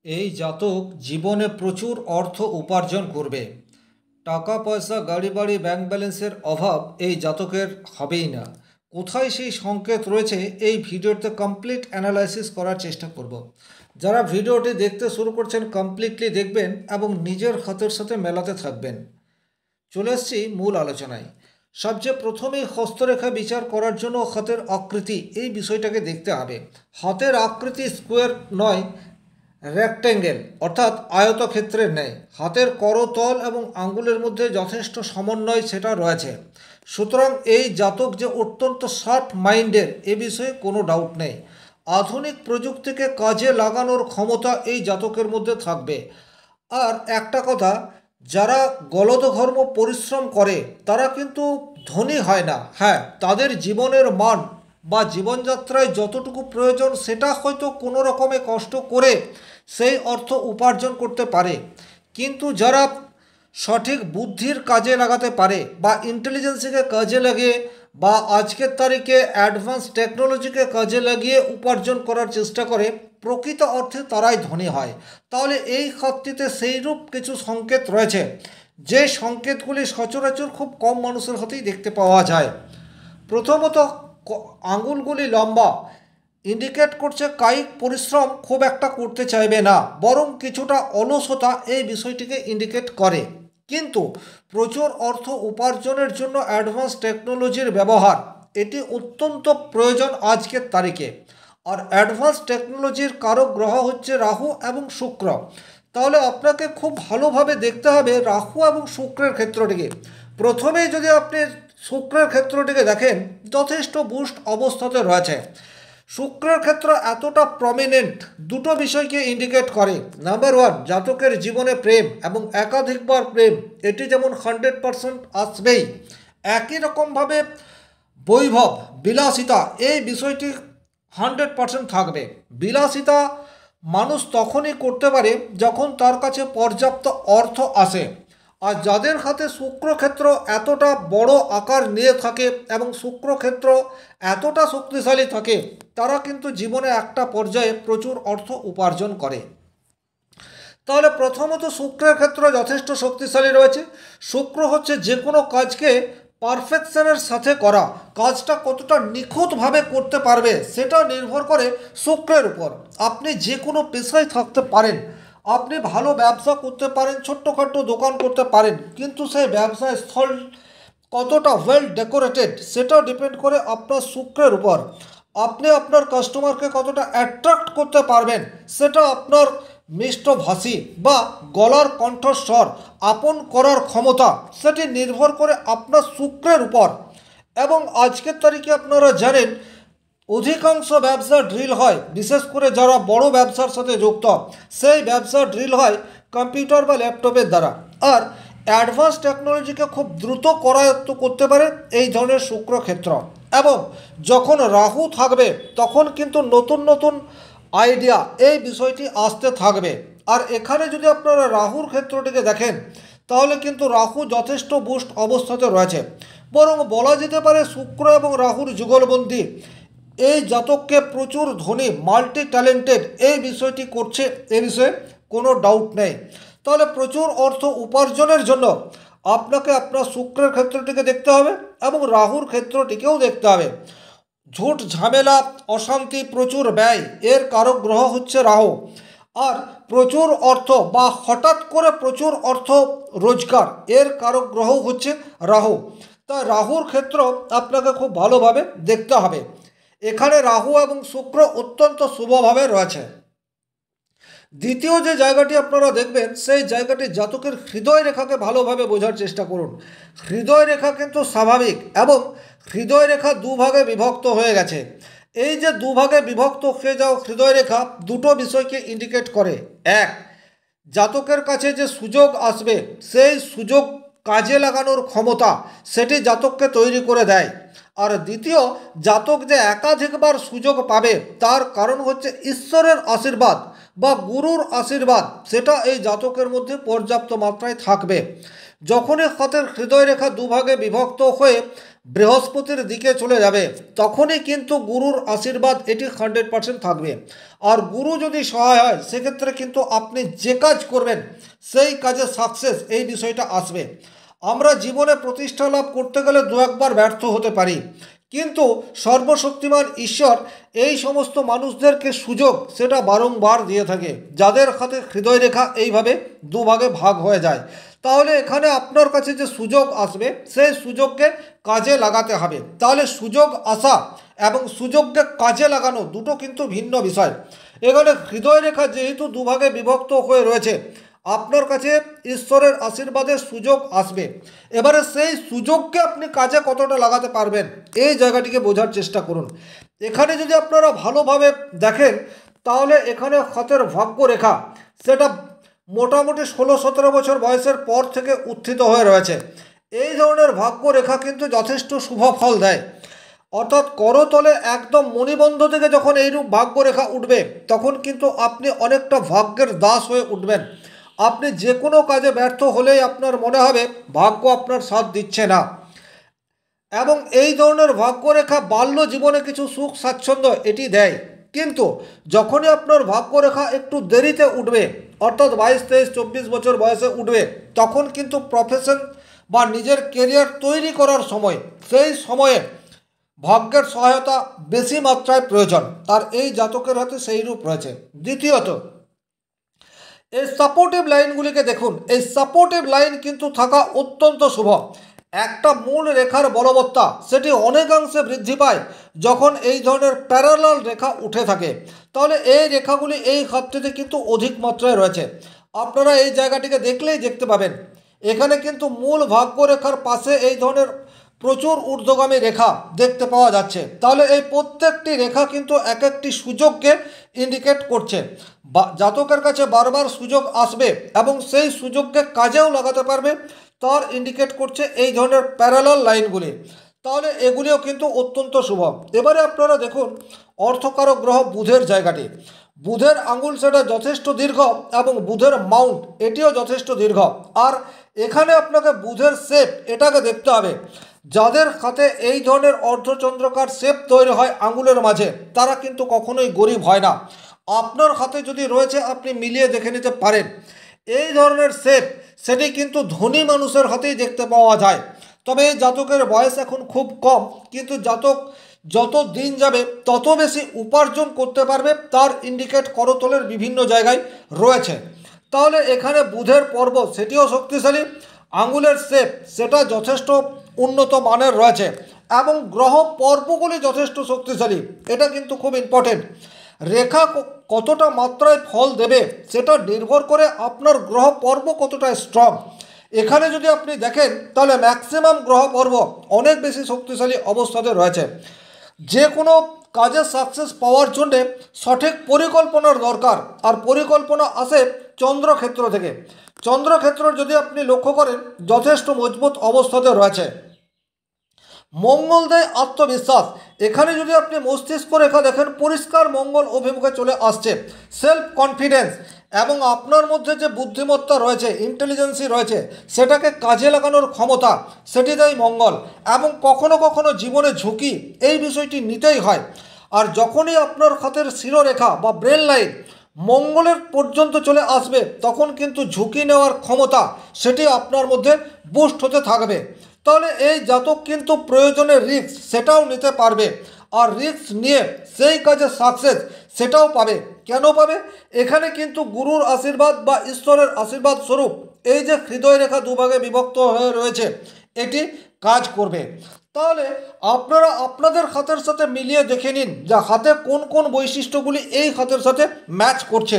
এই জাতক জীবনে প্রচুর অর্থ উপার্জন করবে। টাকা পয়সা, গাড়ি বাড়ি, ব্যাংক ব্যালেন্সের অভাব এই জাতকের হবেই না। কোথায় সেই সংকেত রয়েছে এই ভিডিওতে কমপ্লিট অ্যানালাইসিস করার চেষ্টা করব। যারা ভিডিওটি দেখতে শুরু করছেন কমপ্লিটলি দেখবেন এবং নিজের হাতের সাথে মেলাতে থাকবেন। চলে এসছি মূল আলোচনায়। সবচেয়ে প্রথমেই হস্তরেখা বিচার করার জন্য হাতের আকৃতি এই বিষয়টাকে দেখতে হবে। হাতের আকৃতি স্কোয়ার নয়, রেক্ট্যাঙ্গেল অর্থাৎ আয়তক্ষেত্রের ন্যায়। হাতের করতল এবং আঙ্গুলের মধ্যে যথেষ্ট সমন্বয় সেটা রয়েছে। সুতরাং এই জাতক যে অত্যন্ত শার্প মাইন্ডের এ বিষয়ে কোনো ডাউট নেই। আধুনিক প্রযুক্তিকে কাজে লাগানোর ক্ষমতা এই জাতকের মধ্যে থাকবে। আর একটা কথা, যারা গলদঘর্ম পরিশ্রম করে তারা কিন্তু ধনী হয় না। হ্যাঁ, তাদের জীবনের মান বা জীবনযাত্রায় যতটুকু প্রয়োজন সেটা হয়তো কোনো রকমে কষ্ট করে সেই অর্থ উপার্জন করতে পারে, কিন্তু যারা সঠিক বুদ্ধির কাজে লাগাতে পারে বা ইন্টেলিজেন্সকে কাজে লাগিয়ে বা আজকের তারিখে অ্যাডভান্স টেকনোলজিকে কাজে লাগিয়ে উপার্জন করার চেষ্টা করে, প্রকৃত অর্থে তারাই ধনী হয়। তাহলে এই খাতটিতে সেইরূপ কিছু সংকেত রয়েছে, যে সংকেতগুলি সচরাচর খুব কম মানুষের হাতেই দেখতে পাওয়া যায়। প্রথমত, আঙুলগুলি লম্বা ইন্ডিকেট করছে কায়িক পরিশ্রম খুব একটা করতে চাইবে না, বরং কিছুটা অলসতা এই বিষয়টিকে ইন্ডিকেট করে। কিন্তু প্রচুর অর্থ উপার্জনের জন্য অ্যাডভান্স টেকনোলজির ব্যবহার এটি অত্যন্ত প্রয়োজন আজকের তারিখে। আর অ্যাডভান্স টেকনোলজির কারক গ্রহ হচ্ছে রাহু এবং শুক্র। তাহলে আপনাকে খুব ভালোভাবে দেখতে হবে রাহু এবং শুক্রের ক্ষেত্রটিকে। প্রথমেই যদি আপনি শুক্রের ক্ষেত্রটিকে দেখেন, যথেষ্ট বুস্ট অবস্থাতে রয়েছে। শুক্রের ক্ষেত্র এতটা প্রমিনেন্ট দুটো বিষয়কে ইন্ডিকেট করে। নাম্বার ওয়ান, জাতকের জীবনে প্রেম এবং একাধিকবার প্রেম এটি যেমন 100% আসবেই, একই রকমভাবে বৈভব বিলাসিতা এই বিষয়টি 100% থাকবে। বিলাসিতা মানুষ তখনই করতে পারে যখন তার কাছে পর্যাপ্ত অর্থ আসে। আর যাদের হাতে শুক্রক্ষেত্র এতটা বড় আকার নিয়ে থাকে এবং শুক্রক্ষেত্র এতটা শক্তিশালী থাকে, তারা কিন্তু জীবনে একটা পর্যায়ে প্রচুর অর্থ উপার্জন করে। তাহলে প্রথমত শুক্রের ক্ষেত্র যথেষ্ট শক্তিশালী রয়েছে। শুক্র হচ্ছে যে কোনো কাজকে পারফেকশনের সাথে করা, কাজটা কতটা নিখুঁতভাবে করতে পারবে সেটা নির্ভর করে শুক্রের উপর। আপনি যে কোনো পেশায় থাকতে পারেন, আপনি ভালো ব্যবসা করতে পারেন, ছোট্টখাটো দোকান করতে পারেন, কিন্তু সেই ব্যবসায় স্থল কতটা ওয়েল ডেকোরেটেড সেটা ডিপেন্ড করে আপনার শুক্রের উপর। আপনি আপনার কাস্টমারকে কতটা অ্যাট্রাক্ট করতে পারবেন সেটা আপনার মিষ্টভাষী বা গলার কণ্ঠস্বর আপন করার ক্ষমতা সেটি নির্ভর করে আপনার শুক্রের উপর। এবং আজকের তারিখে আপনারা জানেন অধিকাংশ ব্যবসা ড্রিল হয়, বিশেষ করে যারা বড় ব্যবসার সাথে যুক্ত, সেই ব্যবসা ড্রিল হয় কম্পিউটার বা ল্যাপটপের দ্বারা। আর অ্যাডভান্স টেকনোলজিকে খুব দ্রুত করায়ত্ত করতে পারে এই ধরনের শুক্রক্ষেত্র। এবং যখন রাহু থাকবে তখন কিন্তু নতুন নতুন আইডিয়া এই বিষয়টি আসতে থাকবে। আর এখানে যদি আপনারা রাহুর ক্ষেত্রটিকে দেখেন, তাহলে কিন্তু রাহু যথেষ্ট বুস্ট অবস্থাতে রয়েছে। বরং বলা যেতে পারে শুক্র এবং রাহুর যুগলবন্দি এই জাতককে প্রচুর ধনী, মাল্টি ট্যালেন্টেড এই বিষয়টি করছে, এ বিষয়ে কোনো ডাউট নেই। তাহলে প্রচুর অর্থ উপার্জনের জন্য আপনাকে আপনার শুক্রের ক্ষেত্রটিকে দেখতে হবে এবং রাহুর ক্ষেত্রটিকেও দেখতে হবে। ঝুট ঝামেলা, অশান্তি, প্রচুর ব্যয় এর কারক গ্রহ হচ্ছে রাহু। আর প্রচুর অর্থ বা হঠাৎ করে প্রচুর অর্থ রোজগার এর কারক গ্রহ হচ্ছে রাহু। তাই রাহুর ক্ষেত্র আপনাকে খুব ভালোভাবে দেখতে হবে। এখানে রাহু এবং শুক্র অত্যন্ত শুভভাবে রয়েছে। দ্বিতীয় যে জায়গাটি আপনারা দেখবেন, সেই জায়গাটি জাতকের হৃদয় রেখাকে ভালোভাবে বোঝার চেষ্টা করুন। হৃদয় রেখা কিন্তু স্বাভাবিক এবং হৃদয় রেখা দুভাগে বিভক্ত হয়ে গেছে। এই যে দুভাগে বিভক্ত হয়ে যাওয়া হৃদয় রেখা দুটো বিষয়কে ইন্ডিকেট করে। এক, জাতকের কাছে যে সুযোগ আসবে সেই সুযোগ কাজে লাগানোর ক্ষমতা সেটি জাতককে তৈরি করে দেয়। আর দ্বিতীয়, জাতক যে একাধিকবার সুযোগ পাবে তার কারণ হচ্ছে ঈশ্বরের আশীর্বাদ বা গুরুর আশীর্বাদ, সেটা এই জাতকের মধ্যে পর্যাপ্ত মাত্রায় থাকবে। যখনই হাতের হৃদয় রেখা দুভাগে বিভক্ত হয়ে বৃহস্পতির দিকে চলে যাবে তখনই কিন্তু গুরুর আশীর্বাদ এটি 100% থাকবে। আর গুরু যদি সহায় হয় সেক্ষেত্রে কিন্তু আপনি যে কাজ করবেন সেই কাজে সাকসেস এই বিষয়টা আসবে। আমরা জীবনে প্রতিষ্ঠা লাভ করতে গেলে দু একবার ব্যর্থ হতে পারি, কিন্তু সর্বশক্তিমান ঈশ্বর এই সমস্ত মানুষদেরকে সুযোগ সেটা বারংবার দিয়ে থাকে যাদের হাতে হৃদয় রেখা এইভাবে দুভাগে ভাগ হয়ে যায়। তাহলে এখানে আপনার কাছে যে সুযোগ আসবে সেই সুযোগকে কাজে লাগাতে হবে। তাহলে সুযোগ আসা এবং সুযোগকে কাজে লাগানো দুটো কিন্তু ভিন্ন বিষয়। এখানে হৃদয় রেখা যেহেতু দুভাগে বিভক্ত হয়ে রয়েছে, আপনার কাছে ঈশ্বরের আশীর্বাদের সুযোগ আসবে। এবারে সেই সুযোগকে আপনি কাজে কতটা লাগাতে পারবেন এই জায়গাটিকে বোঝার চেষ্টা করুন। এখানে যদি আপনারা ভালোভাবে দেখেন তাহলে এখানে হাতের ভাগ্য রেখা সেটা মোটামুটি 16-17 বছর বয়সের পর থেকে উত্থিত হয়ে রয়েছে। এই ধরনের ভাগ্য রেখা কিন্তু যথেষ্ট শুভ ফল দেয়। অর্থাৎ করতলে একদম মণিবন্ধ থেকে যখন এইরূপ ভাগ্য রেখা উঠবে তখন কিন্তু আপনি অনেকটা ভাগ্যের দাস হয়ে উঠবেন। আপনি যে কোনো কাজে ব্যর্থ হলেই আপনার মনে হবে ভাগ্য আপনার সাথ দিচ্ছে না। এবং এই ধরনের ভাগ্যরেখা বাল্য জীবনে কিছু সুখ স্বাচ্ছন্দ্য এটি দেয়, কিন্তু যখনই আপনার ভাগ্যরেখা একটু দেরিতে উঠবে অর্থাৎ 22-23-24 বছর বয়সে উঠবে তখন কিন্তু প্রফেশন বা নিজের কেরিয়ার তৈরি করার সময় সেই সময়ে ভাগ্যের সহায়তা বেশি মাত্রায় প্রয়োজন। আর এই জাতকের হাতে সেই রূপ রয়েছে। দ্বিতীয়ত, এই সাপোর্টিভ লাইনগুলিকে দেখুন। এই সাপোর্টিভ লাইন কিন্তু থাকা অত্যন্ত শুভ। একটা মূল রেখার বলবত্তা সেটি অনেকাংশে বৃদ্ধি পায় যখন এই ধরনের প্যারালাল রেখা উঠে থাকে। তাহলে এই রেখাগুলি এই হাতটিতে কিন্তু অধিক মাত্রায় রয়েছে। আপনারা এই জায়গাটিকে দেখলেই দেখতে পাবেন এখানে কিন্তু মূল ভাগ্য রেখার পাশে এই ধরনের প্রচুর ঊর্ধ্বগামী রেখা দেখতে পাওয়া যাচ্ছে। তাহলে এই প্রত্যেকটি রেখা কিন্তু এক একটি সুযোগকে ইন্ডিকেট করছে। জাতকের কাছে বারবার সুযোগ আসবে এবং সেই সুযোগকে কাজেও লাগাতে পারবে তার ইন্ডিকেট করছে এই ধরনের প্যারালাল লাইনগুলি। তাহলে এগুলিও কিন্তু অত্যন্ত শুভ। এবারে আপনারা দেখুন অর্থকারক গ্রহ বুধের জায়গাটি। বুধের আঙুল সেটা যথেষ্ট দীর্ঘ এবং বুধের মাউন্ট এটিও যথেষ্ট দীর্ঘ। আর এখানে আপনাকে বুধের শেপ এটাকে দেখতে হবে। যাদের হাতে এই ধরনের অর্ধচন্দ্রকার শেপ তৈরি হয় আঙুলের মাঝে তারা কিন্তু কখনোই গরিব হয় না। আপনার হাতে যদি রয়েছে আপনি মিলিয়ে দেখে নিতে পারেন এই ধরনের শেপ সেটি কিন্তু ধনী মানুষের হাতেই দেখতে পাওয়া যায়। তবে এই জাতকের বয়স এখন খুব কম, কিন্তু জাতক যত দিন যাবে তত বেশি উপার্জন করতে পারবে তার ইন্ডিকেট করতলের বিভিন্ন জায়গায় রয়েছে। তাহলে এখানে বুধের পর্ব সেটিও শক্তিশালী, আঙুলের শেপ সেটা যথেষ্ট উন্নত মানের রয়েছে এবং গ্রহ পর্বগুলি যথেষ্ট শক্তিশালী। এটা কিন্তু খুব ইম্পর্টেন্ট। রেখা কতটা মাত্রায় ফল দেবে সেটা নির্ভর করে আপনার গ্রহ পর্ব কতটা স্ট্রং। এখানে যদি আপনি দেখেন তাহলে ম্যাক্সিমাম গ্রহ পর্ব অনেক বেশি শক্তিশালী অবস্থাতে রয়েছে। যে কোনো কাজে সাকসেস পাওয়ার জন্যে সঠিক পরিকল্পনার দরকার, আর পরিকল্পনা আসে চন্দ্রক্ষেত্র থেকে। চন্দ্রক্ষেত্র যদি আপনি লক্ষ্য করেন যথেষ্ট মজবুত অবস্থাতে রয়েছে। মঙ্গল দেয় আত্মবিশ্বাস। এখানে যদি আপনি মস্তিষ্ক রেখা দেখেন পরিষ্কার মঙ্গল অভিমুখে চলে আসছে। সেলফ কনফিডেন্স এবং আপনার মধ্যে যে বুদ্ধিমত্তা রয়েছে ইন্টেলিজেন্সি রয়েছে সেটাকে কাজে লাগানোর ক্ষমতা সেটি দেয় মঙ্গল। এবং কখনো কখনো জীবনে ঝুঁকি এই বিষয়টি নিতেই হয়। আর যখনই আপনার হাতের শিরোরেখা বা ব্রেন লাইন মঙ্গলের পর্যন্ত চলে আসবে তখন কিন্তু ঝুঁকি নেওয়ার ক্ষমতা সেটি আপনার মধ্যে বুস্ট হতে থাকবে। তাহলে এই জাতক কিন্তু প্রয়োজনে রিস্ক সেটাও নিতে পারবে, আর রিস্ক নিয়ে সেই কাজে সাকসেস সেটাও পাবে। কেন পাবে? এখানে কিন্তু গুরুর আশীর্বাদ বা ঈশ্বরের আশীর্বাদ স্বরূপ এই যে হৃদয় রেখা দুভাগে বিভক্ত হয়ে রয়েছে এটি কাজ করবে। তাহলে আপনারা আপনাদের হাতের সাথে মিলিয়ে দেখে নিন যে হাতে কোন কোন বৈশিষ্ট্যগুলি এই হাতের সাথে ম্যাচ করছে।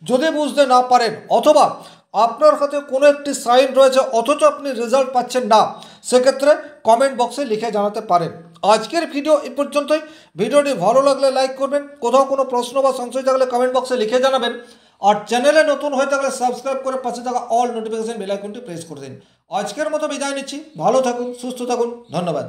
যদি বুঝতে না পারেন অথবা আপনার হাতে কোনো একটি সাইন রয়েছে অথচ আপনি রেজাল্ট পাচ্ছেন না, সেক্ষেত্রে কমেন্ট বক্সে লিখে জানাতে পারেন। আজকের ভিডিও এই পর্যন্তই। ভিডিওটি ভালো লাগলে লাইক করবেন, কোথাও কোনো প্রশ্ন বা সংশয় থাকলে কমেন্ট বক্সে লিখে জানাবেন। আর চ্যানেলে নতুন হয়ে থাকলে সাবস্ক্রাইব করে পাশে থাকা অল নোটিফিকেশন বেল আইকনটি প্রেস করে দিন। আজকের মতো বিদায় নিচ্ছি। ভালো থাকুন, সুস্থ থাকুন, ধন্যবাদ।